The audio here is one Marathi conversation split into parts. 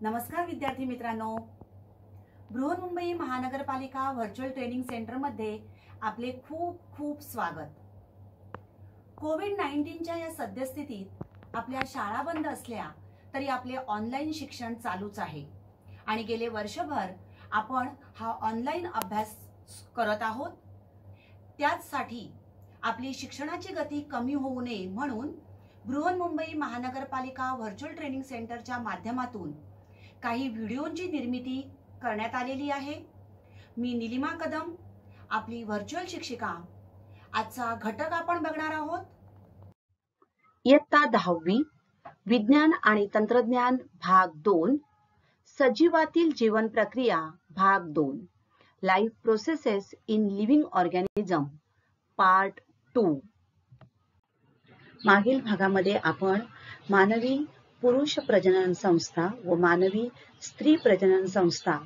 नमस्कार विद्यार्थी मित्रांनो, बृहन्मुंबई महानगरपालिका व्हर्च्युअल ट्रेनिंग सेंटर मध्ये आपले खूप खूप स्वागत। कोविड-19च्या या सद्यस्थितीत आपल्या शाळा बंद असल्या तरी आपले ऑनलाईन शिक्षण चालूच आहे आणि गेले वर्षभर आपण हा ऑनलाईन अभ्यास करत आहोत। त्याचसाठी आपली शिक्षणाची गती कमी होऊ नये म्हणून बृहन्मुंबई महानगरपालिका व्हर्च्युअल ट्रेनिंग सेंटरच्या माध्यमातून काही व्हिडिओंची निर्मिती करण्यात आलेली आहे। मी निलिमा कदम, आपली व्हर्च्युअल शिक्षिका। आजचा घटक आपण बघणार आहोत। इयत्ता 10वी विज्ञान आणि तंत्रज्ञान भाग 2, सजीवातील जीवन प्रक्रिया भाग 2, life processes in living organism part 2। मागील भागामध्ये आपण मानवी पुरुष प्रजनन संस्था व मानवी स्त्री प्रजनन संस्था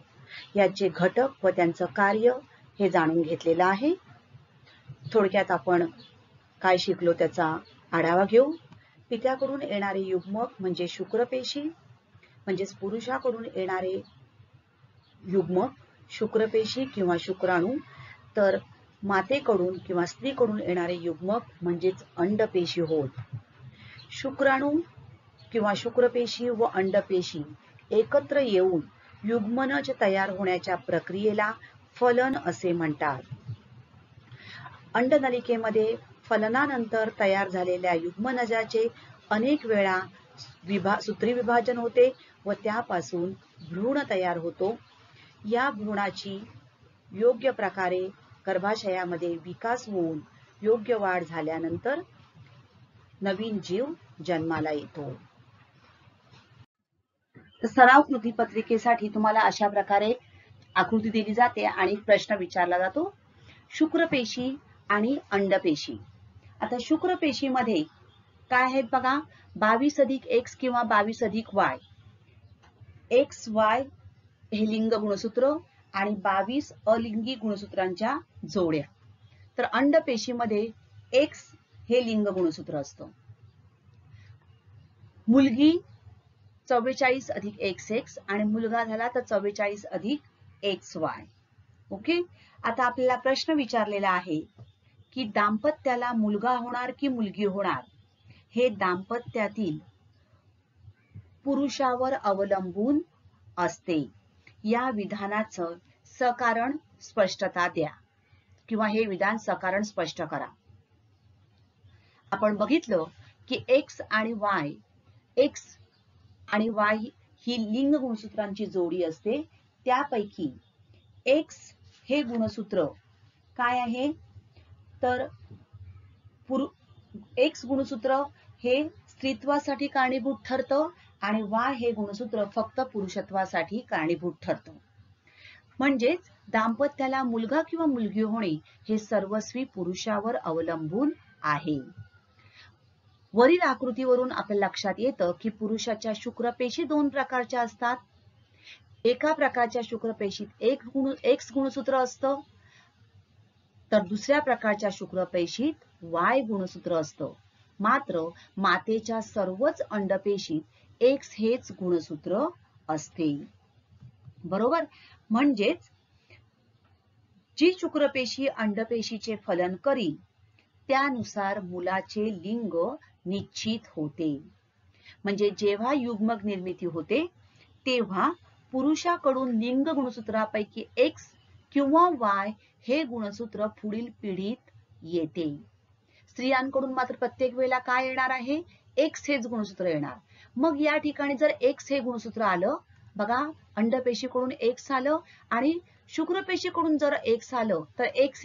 याचे घटक व त्यांचं कार्य हे जाणून घेतलेलं आहे। थोडक्यात आपण काय शिकलो त्याचा आढावा घेऊ। पित्याकडून येणारे युग्मक म्हणजे शुक्रपेशी, म्हणजेच पुरुषाकडून येणारे युग्मक शुक्रपेशी किंवा शुक्राणू, तर मातेकडून किंवा स्त्रीकडून येणारे युग्मक म्हणजेच अंडपेशी होत। शुक्राणू किंवा शुक्रपेशी व अंडपेशी एकत्र येऊन युग्मनज तयार होण्याच्या प्रक्रियेला फलन असे म्हणतात। अंडनलिकेमध्ये फलनानंतर तयार झालेल्या युग्मनजाचे अनेक वेळा सूत्रीविभाजन होते व त्यापासून भ्रूण तयार होतो। या भ्रूणाची योग्य प्रकारे गर्भाशयामध्ये विकास होऊन योग्य वाढ झाल्यानंतर नवीन जीव जन्माला येतो। सराव कृती पत्रिकेसाठी तुम्हाला अशा प्रकारे आकृती दिली जाते आणि प्रश्न विचारला जातो। शुक्रपेशी आणि अंडपेशी। आता शुक्रपेशीमध्ये काय आहेत बघा, 22 अधिक X किंवा 22 अधिक Y। XY हे लिंग गुणसूत्र आणि 22 अलिंगी गुणसूत्रांच्या जोड्या। तर अंडपेशीमध्ये X हे लिंग गुणसूत्र असतं। मुलगी 44 अधिक XX आणि मुलगा झाला तर 44 अधिक XY। ओके, आता आपल्याला प्रश्न विचारलेला आहे की दाम्पत्याला मुलगा होणार की मुलगी होणार, हे दाम्पत्यातील पुरुषावर अवलंबून असते। या विधानाचं सकारण स्पष्टता द्या किंवा हे विधान सकारण स्पष्ट करा। आपण बघितलं की X आणि Y ही लिंग गुणसूत्रांची जोडी असते। त्यापैकी X हे गुणसूत्र काय आहे, तर X गुणसूत्र हे स्त्रीत्वासाठी कारणीभूत ठरतं आणि Y हे गुणसूत्र फक्त पुरुषत्वासाठी कारणीभूत ठरतं। म्हणजेच दाम्पत्याला मुलगा किंवा मुलगी होणे हे सर्वस्वी पुरुषावर अवलंबून आहे। वरील आकृतीवरून आपल्या लक्षात येतं की पुरुषाच्या शुक्रपेशी 2 प्रकारच्या असतात। एका प्रकारच्या शुक्रपेशीत X गुणसूत्र असतं, तर दुसऱ्या प्रकारच्या शुक्रपेशीत Y गुणसूत्र असतं। मात्र मातेच्या सर्वच अंडपेशीत X हेच गुणसूत्र असते। बरोबर, म्हणजेच जी शुक्रपेशी अंडपेशीचे फलन करी त्यानुसार मुलाचे लिंग निश्चित होते। म्हणजे जेव्हा युग्मक निर्मिती होते तेव्हा पुरुषाकडून लिंग गुणसूत्रापैकी X किंवा Y हे गुणसूत्र पुढील पिढीत येते। स्त्रियांकडून मात्र प्रत्येक वेळेला काय येणार आहे, X हेच गुणसूत्र येणार। मग या ठिकाणी जर X हे गुणसूत्र आलं, बघा अंडपेशीकडून X आलं आणि शुक्रपेशीकडून जर X आलं तर X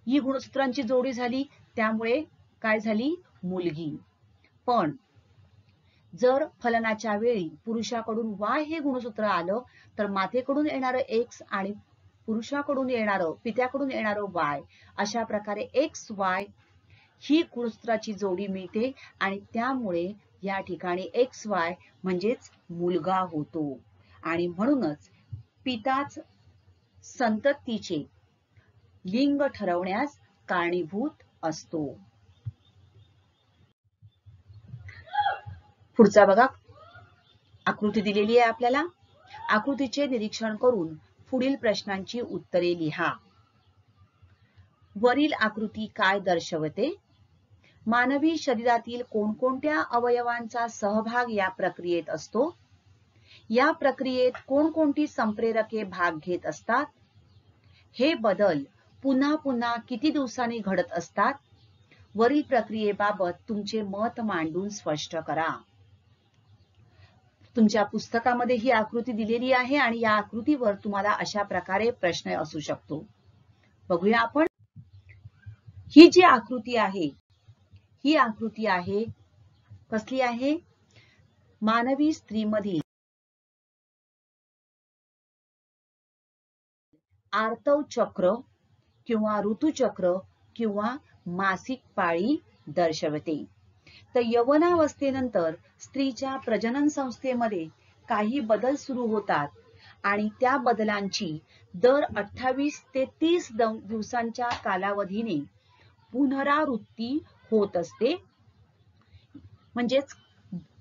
ही गुणसूत्रांची जोडी झाली, त्यामुळे काय झाली, मुलगी। पण जर फलनाच्या वेळी पुरुषाकडून Y हे गुणसूत्र आलं तर मातेकडून येणारं X आणि पुरुषाकडून येणारं पित्याकडून येणारं Y, अशा प्रकारे XY ही गुणसूत्राची जोडी मिळते आणि त्यामुळे या ठिकाणी XY म्हणजेच मुलगा होतो आणि म्हणूनच पिताच संततीचे लिंग ठरवण्यास कारणीभूत असतो। पुढचा बघा, आकृती दिलेली आहे आपल्याला. आकृतीचे निरीक्षण करून पुढील प्रश्नांची उत्तरे लिहा. वरील आकृती काय दर्शवते? मानवी शरीरातील कोणकोणत्या अवयवांचा सहभाग या प्रक्रियेत असतो? या प्रक्रियेत कोणकोणती संप्रेरके भाग घेत असतात? हे बदल पुन्हा पुन्हा किती दिवसांनी घडत असतात? वरील प्रक्रियेबाबत तुमचे मत मांडून स्पष्ट करा. तुमच्या पुस्तकामध्ये ही आकृती दिलेली आहे आणि या आकृतीवर तुम्हाला अशा प्रकारे प्रश्न असू शकतो. बघूया आपण. ही जी आकृती आहे, ही आकृती आहे कसली आहे? मानवी स्त्रीमधील आर्तव चक्र किंवा ऋतुचक्र किंवा मासिक पाळी दर्शवते. तर यवनावस्थेनंतर स्त्रीच्या प्रजनन संस्थेमध्ये काही बदल सुरू होतात आणि त्या बदलांची दर 28 ते 30 दिवसांच्या कालावधीने पुनरावृत्ती होत असते. म्हणजेच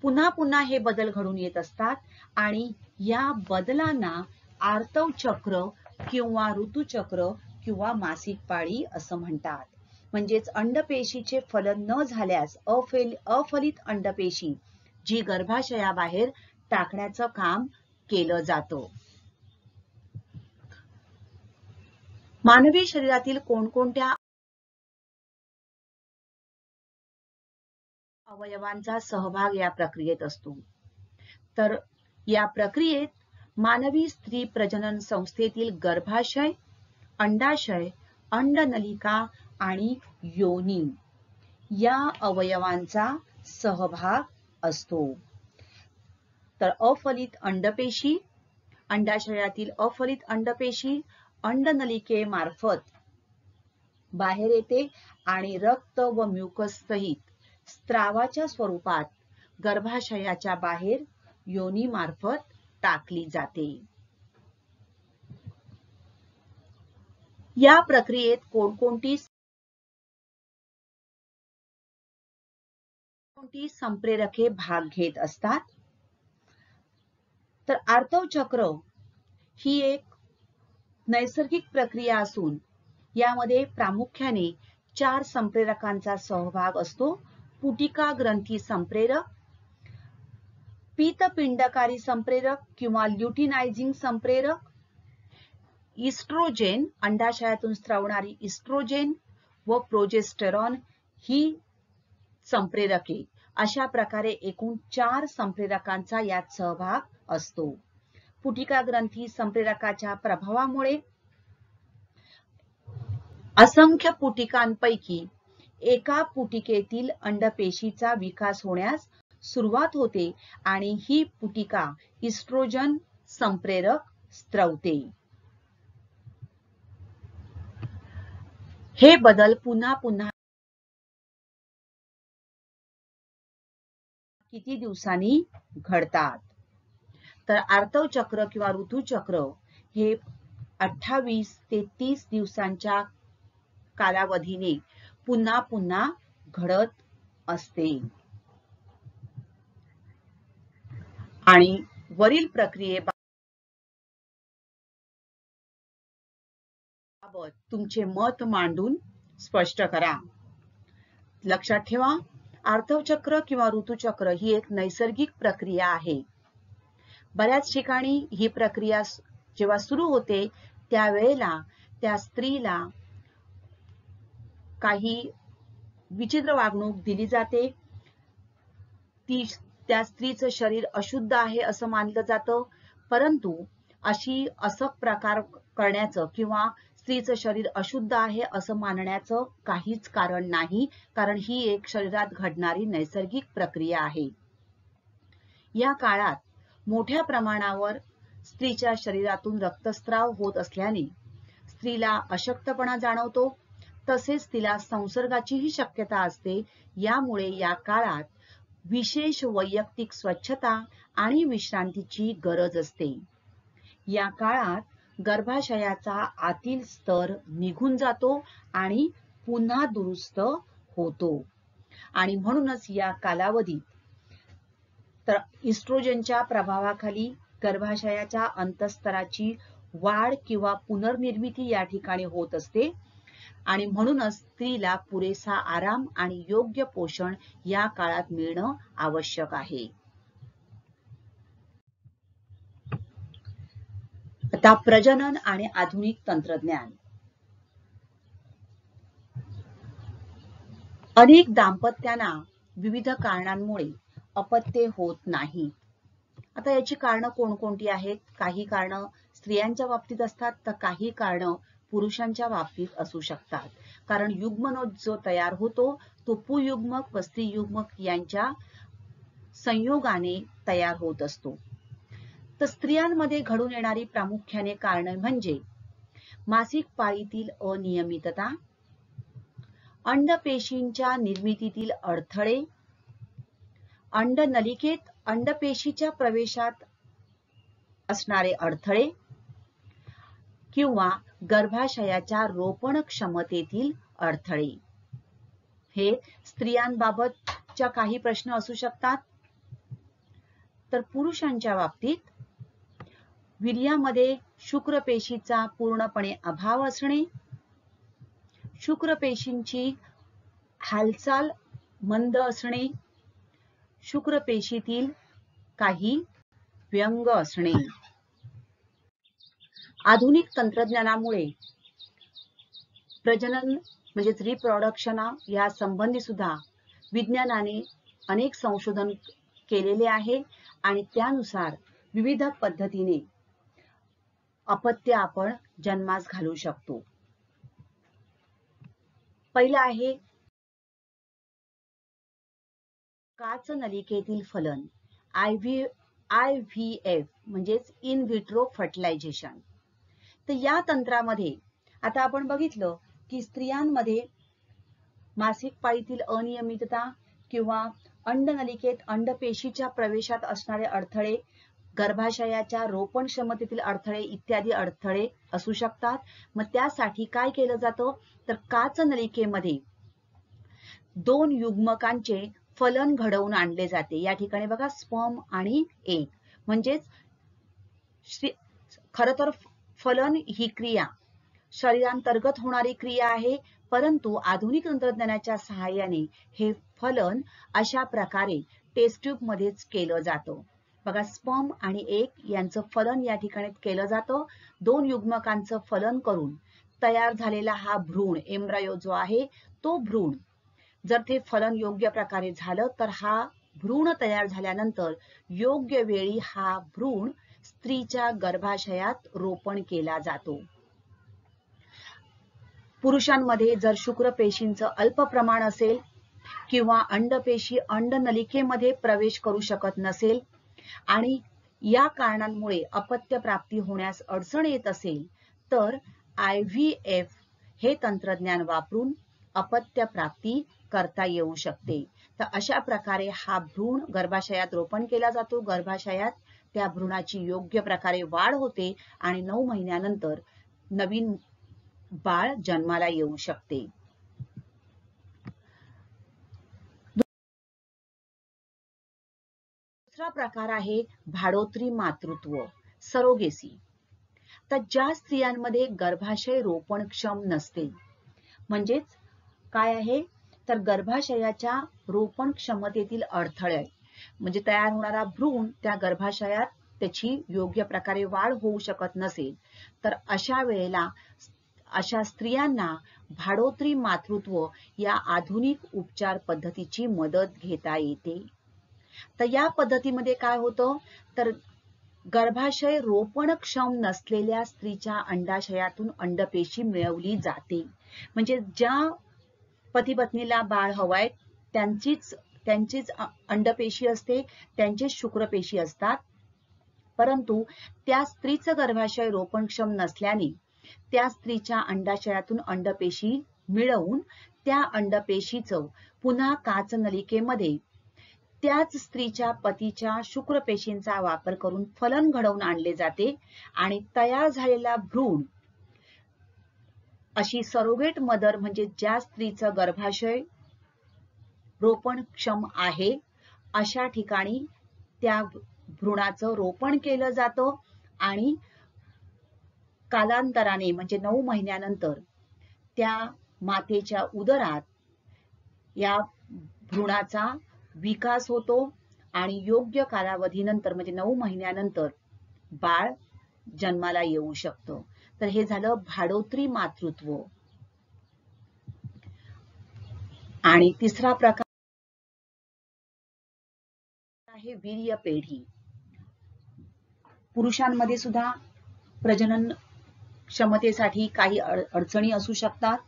पुन्हा पुन्हा हे बदल घडून येत असतात आणि या बदलांना आर्तव चक्र किंवा ऋतुचक्र किंवा मासिक पाळी असं म्हणतात. म्हणजेच अंडपेशीचे फलन न झाल्यास अफलित अंडपेशी जी गर्भाशयाबाहेर टाकण्याचं काम केलं जातं. मानवी शरीरातील कोणकोणत्या अवयवांचा सहभाग या प्रक्रियेत असतो? तर या प्रक्रियेत मानवी स्त्री प्रजनन संस्थेतील गर्भाशय, अंडाशय, अंडनलिका आणि योनी या अवयवांचा सहभाग असतो. तर अफलित अंडपेशी, अंडाशयातील अफलित अंडपेशी अंडनलिकेमार्फत बाहेर येते आणि रक्त व म्युकस सहित स्त्रावाच्या स्वरूपात गर्भाशयाच्या बाहेर योनीमार्फत टाकली जाते. या प्रक्रियेत कोणकोणती संप्रेरके भाग घेत असतात? तर आर्तव चक्र ही एक नैसर्गिक प्रक्रिया असून यामध्ये प्रामुख्याने 4 संप्रेरकांचा सहभाग असतो. पुटिका ग्रंथी संप्रेरक, पीतपिंडकारी संप्रेरक किंवा ल्युटिनायझिंग संप्रेरक, इस्ट्रोजेन अंडाशयातून स्त्रवणारी इस्ट्रोजेन व प्रोजेस्टेरॉन ही संप्रेरके. अशा प्रकारे एकूण 4 संप्रेरकांचा यात सहभाग असतो. पुटिका ग्रंथी संप्रेरकाच्या प्रभावामुळे असंख्य पुटिकांपैकी एका पुटिकेतील अंडपेशीचा विकास होण्यास सुरुवात होते आणि ही पुटिका इस्ट्रोजन संप्रेरक स्त्रवते. हे बदल पुन्हा पुन्हा किती दिवसांनी घडतात? तर आर्तव चक्र किंवा ऋतुचक्र हे 28 ते 30 दिवसांच्या कालावधीने पुन्हा पुन्हा घडत असते. आणि वरील प्रक्रियेबाबत तुमचे मत मांडून स्पष्ट करा. लक्षात ठेवा, आर्तव चक्र किंवा ऋतुचक्र ही एक नैसर्गिक प्रक्रिया आहे. बऱ्याच ठिकाणी ही प्रक्रिया जेव्हा सुरू होते त्यावेळेला त्या स्त्रीला काही विचित्र वागणूक दिली जाते. त्या स्त्रीचं शरीर अशुद्ध आहे असं मानलं जातं. परंतु असं प्रकार करण्याचं किंवा स्त्रीचं शरीर अशुद्ध आहे असं मानण्याचं काहीच कारण नाही, कारण ही एक शरीरात घडणारी नैसर्गिक प्रक्रिया आहे. या काळात मोठ्या प्रमाणावर स्त्रीच्या शरीरातून रक्तस्राव होत असल्याने स्त्रीला अशक्तपणा जाणवतो, तसेच तिला संसर्गाचीही शक्यता असते. यामुळे या काळात विशेष वैयक्तिक स्वच्छता आणि विश्रांतीची गरज असते. या काळात गर्भाशयाचा आतील स्तर निघून जातो आणि पुन्हा दुरुस्त होतो आणि म्हणूनच या कालावधीत तर इस्ट्रोजनच्या प्रभावाखाली गर्भाशयाच्या अंतःस्तराची वाढ किंवा पुनर्निर्मिती या ठिकाणी होत असते आणि म्हणूनच स्त्रीला पुरेसा आराम आणि योग्य पोषण या काळात मिळणं आवश्यक आहे. आता प्रजनन आणि आधुनिक तंत्रज्ञान. अनेक दाम्पत्यांना विविध कारणांमुळे अपत्य होत नाही. आता याची कारणं कोणकोणती आहेत? काही कारणं स्त्रियांच्या बाबतीत असतात तर काही कारणं पुरुषांच्या बाबतीत असू शकतात. कारण युग्मनोज जो तयार होतो तो पुयुग्मक व स्त्रीयुग्मक यांच्या संयोगाने तयार होत असतो. तर स्त्रियांमध्ये घडून येणारी प्रामुख्याने कारणं म्हणजे मासिक पाळीतील अनियमितता, अंडपेशींच्या निर्मितीतील अडथळे, अंडनलिकेत अंडपेशीच्या प्रवेशात असणारे अडथळे किंवा गर्भाशयाच्या रोपण क्षमतेतील अडथळे. हे स्त्रियांबाबतच्या काही प्रश्न असू शकतात. तर पुरुषांच्या बाबतीत वीर्यामध्ये शुक्रपेशीचा पूर्णपणे अभाव असणे, शुक्रपेशींची हालचाल मंद असणे, शुक्रपेशीतील काही व्यंग असणे. आधुनिक तंत्रज्ञानामुळे प्रजनन म्हणजेच रिप्रोडक्शन या संबंधी सुद्धा विज्ञानाने अनेक संशोधन केलेले आहे आणि त्यानुसार विविध पद्धतीने अपत्य आपण जन्मास घालू शकतो. पहिला आहे काच नलिकेतील फलन, IVF म्हणजेच इन विट्रो फर्टिलायझेशन. तर या तंत्रामध्ये आता आपण बघितलं की स्त्रियांमध्ये मासिक पाळीतील अनियमितता किंवा अंडनलिकेत अंडपेशीच्या प्रवेशात असणारे अडथळे, गर्भाशयाच्या रोपण क्षमतेतील अडथळे इत्यादी अडथळे असू शकतात. मग त्यासाठी काय केलं जातं तर काच नलिकेमध्ये दोन युग्मकांचे फलन घडवून आणले जाते. या ठिकाणी बघा स्पर्म आणि एग म्हणजेच खरं तर फलन ही क्रिया शरीरांतर्गत होणारी क्रिया आहे, परंतु आधुनिक तंत्रज्ञानाच्या सहाय्याने हे फलन अशा प्रकारे टेस्ट ट्यूब मध्येच केलं जातं. बघा स्पर्म आणि एग यांचं फलन या ठिकाणी केलं जातं. दोन युग्मकांचं फलन करून तयार झालेला हा भ्रूण एम्ब्रायो जो आहे तो भ्रूण जर ते फलन योग्य प्रकारे झालं तर हा भ्रूण तयार झाल्यानंतर योग्य वेळी हा भ्रूण स्त्रीच्या गर्भाशयात रोपण केला जातो. पुरुषांमध्ये जर शुक्रपेशींचं अल्प प्रमाण असेल किंवा अंडपेशी अंडनलिकेमध्ये प्रवेश करू शकत नसेल आणि या कारणांमुळे अपत्य प्राप्ती होण्यास अडचण येत असेल तर IVF हे तंत्रज्ञान वापरून अपत्य प्राप्ती करता येऊ शकते. तर अशा प्रकारे हा भ्रूण गर्भाशयात रोपण केला जातो. गर्भाशयात त्या भ्रूणाची योग्य प्रकारे वाढ होते आणि 9 महिन्यानंतर नवीन बाळ जन्माला येऊ शकते. दुसरा प्रकार आहे भाडोत्री मातृत्व सरोगेसी. तर ज्या स्त्रियांमध्ये गर्भाशय रोपणक्षम नसते म्हणजेच काय आहे तर गर्भाशयाच्या रोपण क्षमतेतील अडथळे म्हणजे तयार होणारा भ्रूण त्या गर्भाशयात त्याची योग्य प्रकारे वाढ होऊ शकत नसेल तर अशा वेळेला अशा स्त्रियांना भाडोत्री मातृत्व या आधुनिक उपचार पद्धतीची मदत घेता येते. तर या पद्धतीमध्ये काय होतं तर गर्भाशय रोपणक्षम नसलेल्या स्त्रीच्या अंडाशयातून अंडपेशी मिळवली जाते. म्हणजे ज्या पती पत्नीला बाळ हवंय त्यांचीच अंडपेशी असते, त्यांचेच शुक्रपेशी असतात, परंतु त्या स्त्रीचं गर्भाशय रोपणक्षम नसल्याने त्या स्त्रीच्या अंडाशयातून अंडपेशी मिळवून त्या अंडपेशीचं पुन्हा काच नलिकेमध्ये त्याच स्त्रीच्या पतीच्या शुक्रपेशींचा वापर करून फलन घडवून आणले जाते आणि तयार झालेला भ्रूण अशी सरोगेट मदर म्हणजे ज्या स्त्रीचं गर्भाशय रोपणक्षम आहे अशा ठिकाणी त्या भ्रूणाचं रोपण केलं जातं आणि कालांतराने म्हणजे 9 महिन्यानंतर त्या मातेच्या उदरात या भ्रूणाचा विकास होतो आणि योग्य कालावधीनंतर म्हणजे 9 महिन्यानंतर बाळ जन्माला येऊ शकतं. तर हे झालं भाडोत्री मातृत्व. आणि तिसरा प्रकार आहे वीर्य पेढी. पुरुषांमध्ये सुद्धा प्रजनन क्षमतेसाठी काही अडचणी असू शकतात.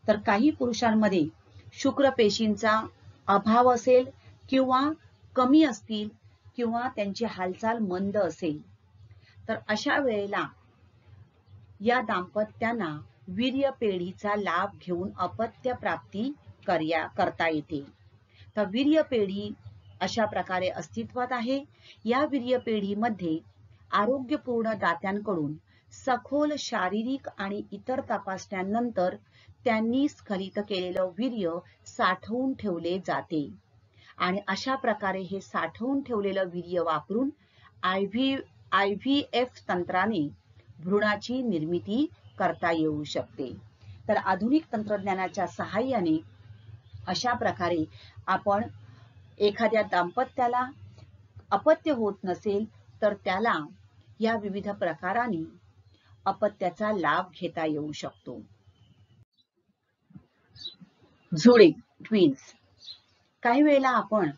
तर काही पुरुषांमध्ये शुक्रपेशींचा अभाव असेल किंवा कमी असतील किंवा त्यांची हालचाल मंद असेल, तर अशा वेळेला या दाम्पत्यांना वीर्य पेढीचा लाभ घेऊन अपत्य प्राप्ती करता येते. तर वीर्य पेढी अशा प्रकारे अस्तित्वात आहे. या वीर्य पेढीमध्ये आरोग्यपूर्ण दात्यांकडून सखोल शारीरिक आणि इतर तपासण्यांनंतर त्यांनी स्खलित केलेलं वीर्य साठवून ठेवले जाते आणि अशा प्रकारे हे साठवून ठेवलेलं वीर्य वापरून IVF तंत्राने भ्रूणाची निर्मिती करता येऊ शकते. तर आधुनिक तंत्रज्ञानाच्या सहाय्याने अशा प्रकारे आपण एखाद्या दाम्पत्याला अपत्य होत नसेल तर त्याला या विविध प्रकाराने अपत्याचा लाभ घेता येऊ शकतो. जुळे ट्विन्स. काही वेळेला आपण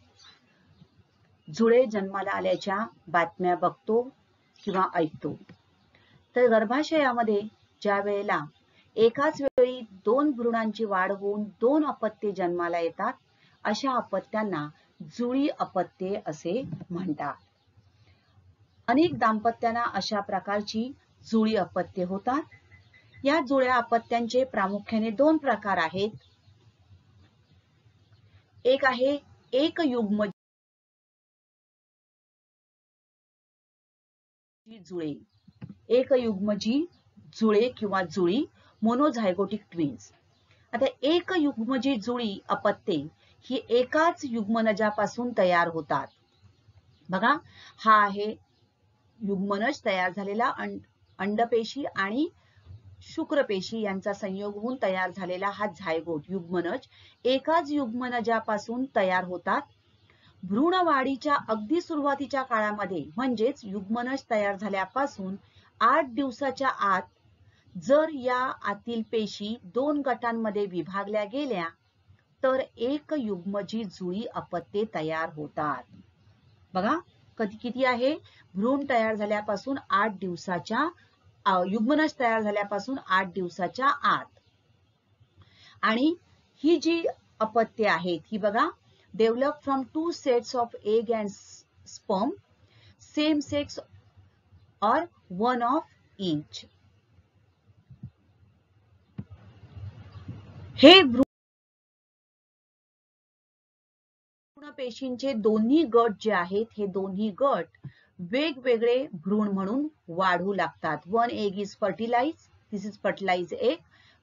जुळे जन्माला आल्याच्या बातम्या बघतो किंवा ऐकतो. तर गर्भाशयामध्ये ज्या वेळेला एकाच वेळी 2 भ्रूणांची वाढ होऊन 2 अपत्ये जन्माला येतात, अशा अपत्यांना जुळी अपत्ये असे म्हणतात. अनेक दाम्पत्यांना अशा प्रकारची जुळी अपत्ये होतात. या जुळ्या अपत्यांचे प्रामुख्याने 2 प्रकार आहेत. एक आहे एकयुग्मजी जुळे. एकयुग्मजी जुळे किंवा जुळी मोनोझायगोटिक ट्विन्स. आता एकयुग्मजी जुळी अपत्ये ही एकाच युग्मनजापासून तयार होतात. बघा, हा आहे युग्मनज तयार झालेला अंडपेशी आणि शुक्रपेशी यांचा संयोग होऊन तयार झालेला हा झायगोट युग्मनज एकाच युग्मनजापासून तयार होतात. भ्रूणवाढीच्या अगदी सुरुवातीच्या काळामध्ये म्हणजेच युग्मनज तयार झाल्यापासून 8 दिवसाच्या आत जर या आतील पेशी 2 गटांमध्ये विभागल्या गेल्या तर एक युग्मजी जुळी अपत्ये तयार होतात. बघा किती आहे, भ्रूण तयार झाल्यापासून 8 दिवसाच्या युग्मनज तयार झाल्यापासून 8 दिवसाच्या आत. आणि ही जी अपत्ये आहेत ही बघा, develop from 2 sets of egg and sperm, same sex और 1 ऑफ ईच. हे भ्रूणपेशींचे दोन्ही गट जे आहेत, हे दोन्ही गट वेगवेगळे भ्रूण म्हणून वाढू लागतात. 1 egg is fertilized, this is fertilized egg.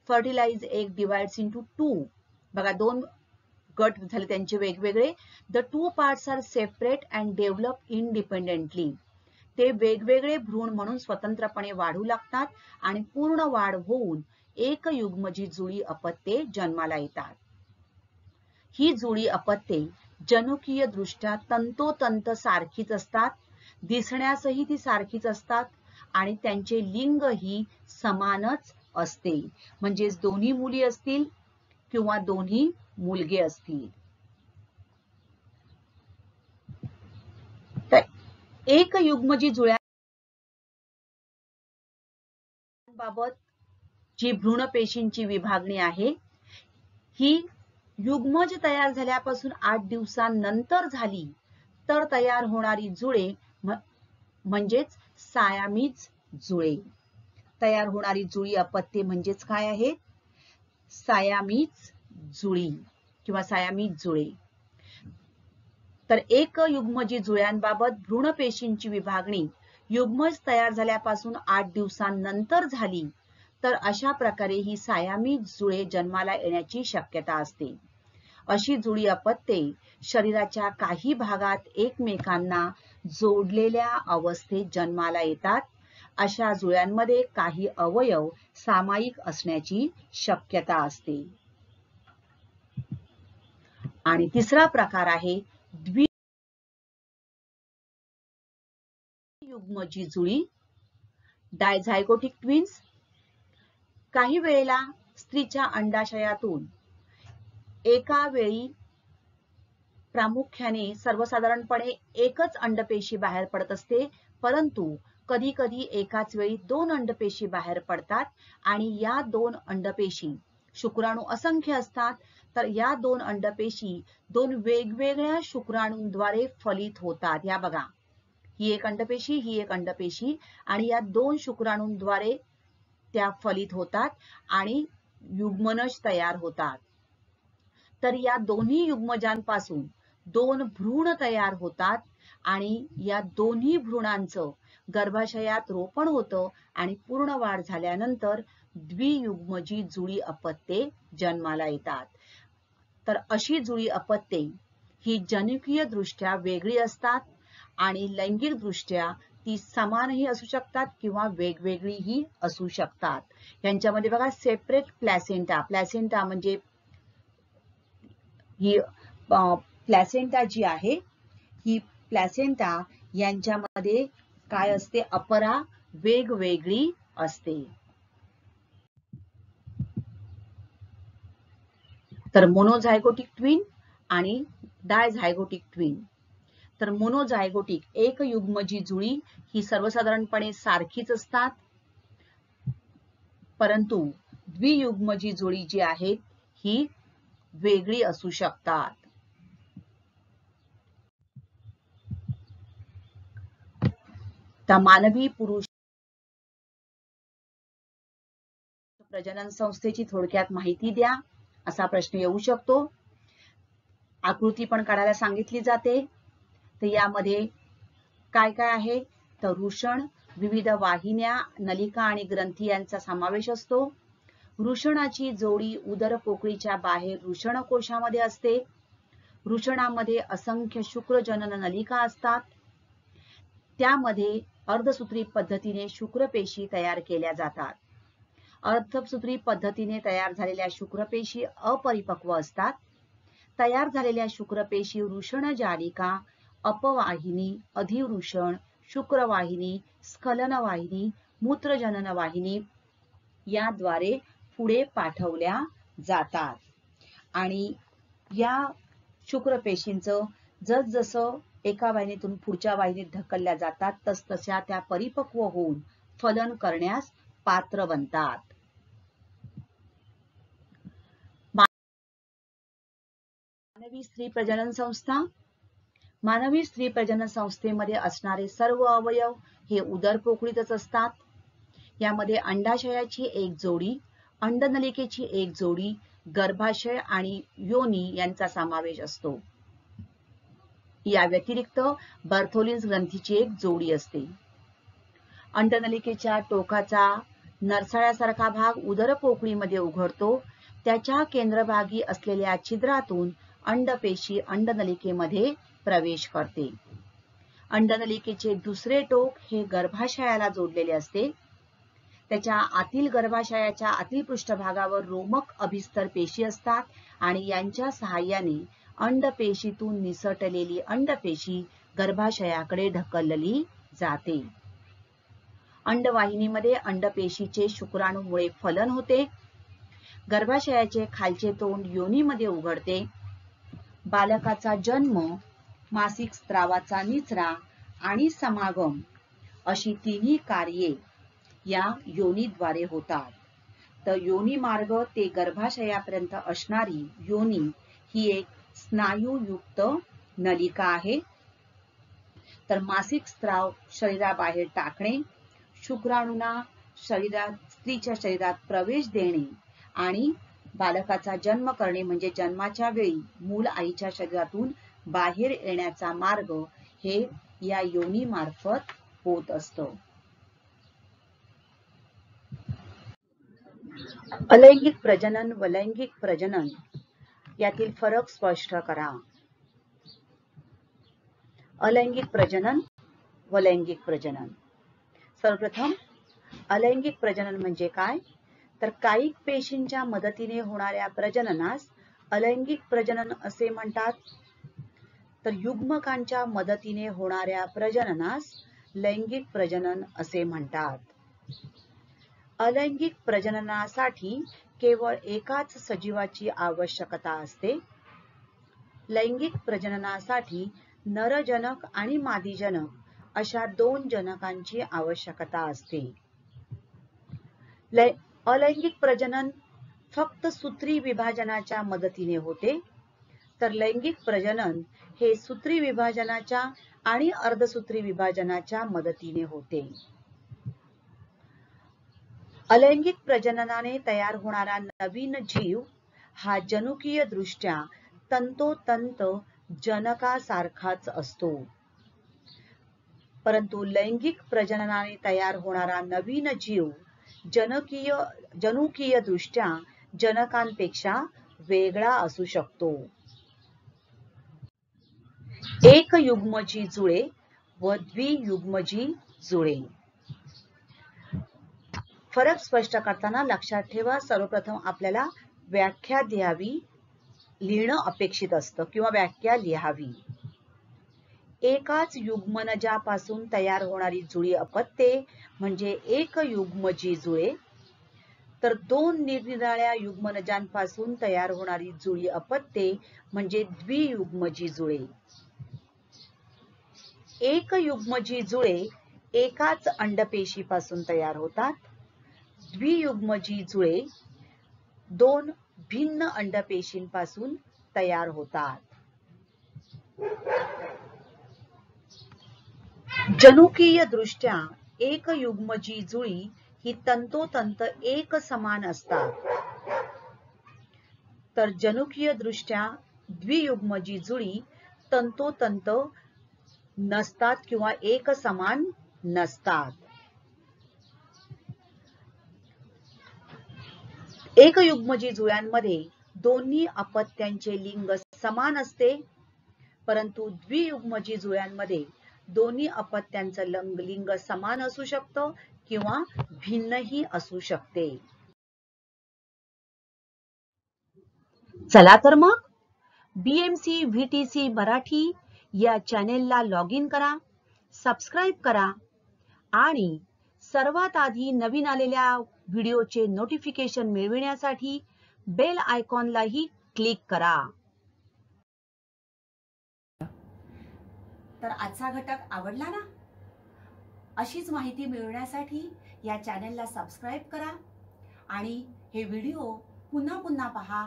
Fertilized egg divides into 2. बघा 2 गट झाले त्यांचे वेगवेगळे. The 2 parts are separate and develop independently. ते वेगवेगळे भ्रूण म्हणून स्वतंत्रपणे वाढू लागतात आणि पूर्ण वाढ होऊन एक युग्मजी जुळी अपत्ये जन्माला येतात. ही जुळी अपत्ये जनुकीय दृष्ट्या तंतोतंत सारखीच असतात, दिसण्यासही ती सारखीच असतात आणि त्यांचे लिंग ही समानच असते. म्हणजेच दोन्ही मुली असतील किंवा दोन्ही मुलगे असतील. तर एक युग्मजी जुळ्यांबाबत जी भ्रूणपेशींची विभागणी आहे ही युग्मज तयार झाल्यापासून 8 दिवसांनंतर झाली तर तयार होणारी जुळे म्हणजेच सायामीज जुळे. तयार होणारी जुळी अपत्ये म्हणजेच काय आहेत, सायामीज जुळी किंवा सायामीज जुळे. तर एक युग्मजी जुळ्यांबाबत भ्रूणपेशींची विभागणी युग्मज तयार झाल्यापासून 8 दिवसांनंतर झाली तर अशा प्रकारे ही सायामीज जुळे जन्माला येण्याची शक्यता असते. अशी जुळी अपत्ये शरीराच्या काही भागात एकमेकांना जोडलेल्या अवस्थेत जन्माला येतात. अशा जुळ्यांमध्ये काही अवयव सामायिक असण्याची शक्यता असते. आणि तिसरा प्रकार आहे द्वियुग्मजी जुळी, डायझायगोटिक ट्विन्स. काही वेळेला स्त्रीच्या अंडाशयातून एका वेळी प्रामुख्याने सर्वसाधारणपणे एकच अंडपेशी बाहेर पडत असते, परंतु कधी कधी एकाच वेळी 2 अंडपेशी बाहेर पडतात आणि या 2 अंडपेशी, शुक्राणू असंख्य असतात, तर या 2 अंडपेशी 2 वेगवेगळ्या शुक्राणूंद्वारे फलित होतात. या बघा, ही एक अंडपेशी, ही एक अंडपेशी, आणि या 2 शुक्राणूंद्वारे त्या फलित होतात आणि युग्मनज तयार होतात. तर या दोन्ही युग्मजांपासून 2 भ्रूण तयार होतात आणि या दोन्ही भ्रूणांचं गर्भाशयात रोपण होतं आणि पूर्ण वाढ झाल्यानंतर द्वियुग्मजी जुळी अपत्ये जन्माला येतात. तर अशी जुळी अपत्ये ही जनुकीय दृष्ट्या वेगळी असतात आणि लैंगिक दृष्ट्या ती समानही असू शकतात किंवा वेगवेगळीही असू शकतात. यांच्यामध्ये बघा, सेपरेट प्लॅसेंटा, प्लॅसेंटा म्हणजे ही प्लॅसेंटा जी आहे, ही प्लॅसेंटा यांच्यामध्ये काय असते, अपरा वेगवेगळी असते. तर मोनोझायगोटिक ट्विन आणि डायझायगोटिक ट्विन. तर मोनोझायगोटिक एक युग्मजी जुळी ही सर्वसाधारणपणे सारखीच असतात, परंतु द्वियुग्मजी जुळी जी आहेत ही वेगळी असू शकतात. तर मानवी पुरुष प्रजनन संस्थेची थोडक्यात माहिती द्या, असा प्रश्न येऊ शकतो. आकृती पण काढायला सांगितली जाते. तर यामध्ये काय काय आहे, तर वृषण, विविध वाहिन्या, नलिका आणि ग्रंथी यांचा समावेश असतो. वृषणाची जोडी उदर पोकळीच्या बाहेर वृषणकोशामध्ये असते. वृषणामध्ये असंख्य शुक्रजनन नलिका असतात. त्यामध्ये अर्धसूत्री पद्धतीने शुक्रपेशी तयार केल्या जातात. अर्धसूत्री पद्धतीने तयार झालेल्या शुक्रपेशी अपरिपक्व असतात. तयार झालेल्या शुक्रपेशी वृषणजालिका, अपवाहिनी, अधिवृषण, शुक्रवाहिनी, स्खलनवाहिनी, मूत्रजनन वाहिनी याद्वारे पुढे पाठवल्या जातात. आणि या शुक्रपेशींचं जसजसं एका वाहिनीतून पुढच्या वाहिनीत ढकलल्या जातात, तसतशा त्या परिपक्व होऊन फलन करण्यास पात्र बनतात. मानवी स्त्री प्रजनन संस्था. मानवी स्त्री प्रजनन संस्थेमध्ये असणारे सर्व अवयव हे उदर पोकळीतच असतात. यामध्ये अंडाशयाची एक जोडी, अंडनलिकेची एक जोडी, गर्भाशय आणि योनी यांचा समावेश असतो. या व्यतिरिक्त बर्थोलिन्स ग्रंथीची एक जोडी असते. अंडनलिकेच्या टोकाचा नरसाळ्यासारखा भाग उदर पोकळीमध्ये उघडतो. त्याच्या केंद्रभागी असलेल्या छिद्रातून अंडपेशी अंडनलिकेमध्ये प्रवेश करते. अंडनलिकेचे दुसरे टोक हे गर्भाशयाला जोडलेले असते. त्याच्या आतील गर्भाशयाच्या आतील पृष्ठभागावर रोमक अभिस्तर पेशी असतात आणि यांच्या सहाय्याने अंडपेशीतून निसटलेली अंडपेशी गर्भाशयाकडे ढकलली जाते. अंडवाहिनीमध्ये अंडपेशीचे शुक्राणूमुळे फलन होते. गर्भाशयाचे खालचे तोंड योनीमध्ये उघडते. बालकाचा जन्म, मासिक स्त्रावाचा निचरा आणि समागम अशी तिन्ही कार्ये या योनीद्वारे होतात. तर योनी मार्ग ते गर्भाशयापर्यंत असणारी योनी ही एक स्नायूयुक्त नलिका आहे. तर मासिक स्त्राव शरीराबाहेर टाकणे, शुक्राणूंना स्त्रीच्या शरीरात प्रवेश देणे आणि बालकाचा जन्म करणे म्हणजे जन्माच्या वेळी मूल आईच्या शरीरातून बाहेर येण्याचा मार्ग हे या योनी मार्फत होत असतो. अलैंगिक प्रजनन व लैंगिक प्रजनन यातील फरक स्पष्ट करा. अलैंगिक प्रजनन व लैंगिक प्रजनन. सर्वप्रथम अलैंगिक प्रजनन म्हणजे काय? तर कायिक पेशींच्या मदतीने होणाऱ्या प्रजननास अलैंगिक प्रजनन असे म्हणतात. तर युग्मकांच्या मदतीने होणाऱ्या प्रजननास लैंगिक प्रजनन असे म्हणतात. अलैंगिक प्रजननासाठी केवळ एकाच सजीवाची आवश्यकता असते. लैंगिक प्रजननासाठी नरजनक आणि मादीजनक अशा 2 जनकांची आवश्यकता असते. अलैंगिक प्रजनन फक्त सूत्री विभाजनाच्या मदतीने होते, तर लैंगिक प्रजनन हे सूत्री विभाजनाच्या आणि अर्धसूत्री विभाजनाच्या मदतीने होते. अलैंगिक प्रजननाने तयार होणारा नवीन जीव हा जनुकीय दृष्ट्या तंतोतंत जनकासारखाच असतो. परंतु लैंगिक प्रजननाने तयार होणारा नवीन जीव जनुकीय दृष्ट्या जनकांपेक्षा वेगळा असू शकतो. एकयुग्मजी जुळे व द्वियुग्मजी जुळे. फरक स्पष्ट करताना लक्षात ठेवा, सर्वप्रथम आपल्याला व्याख्या द्यावी, लिहिणं अपेक्षित असतं किंवा व्याख्या लिहावी. एकाच युग्मनजापासून तयार होणारी जुळी अपत्ये म्हणजे एकयुग्मजी जुळे, तर 2 निरनिराळ्या युग्मनजांपासून तयार होणारी जुळी अपत्ये म्हणजे द्वियुग्मजी जुळे. एकयुग्मजी जुळे एकाच अंडपेशीपासून तयार होतात. द्वियुग्मजी जुळे 2 भिन्न अंडपेशींपासून तयार होतात. जनुकीय दृष्ट्या एकयुग्मजी जुळी ही तंतोतंत एक समान असतात, तर जनुकीय दृष्ट्या द्वियुग्मजी जुळी तंतोतंत नसतात किंवा एक समान नसतात. एकयुग्मजी जुळ्यांमध्ये दोन्ही अपत्यांचे लिंग समान असते, परंतु द्वियुग्मजी जुळ्यांमध्ये दोन्ही अपत्यांचं लिंग समान असू शकतं किंवा भिन्नही असू शकते. चला तर मग BMC VTC मराठी या चॅनेलला लॉग इन करा, सबस्क्राईब करा आणि सर्वात आधी नवीन आलेल्या व्हिडिओचे नोटिफिकेशन मिळविण्यासाठी बेल आयकॉनलाही क्लिक करा. तर आजचा घटक आवडला ना? अशीच माहिती मिळवण्यासाठी या चॅनेलला सबस्क्राईब करा आणि हे व्हिडिओ पुन्हा पुन्हा पहा.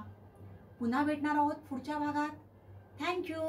पुन्हा भेटणार आहोत पुढच्या भागात. थँक्यू.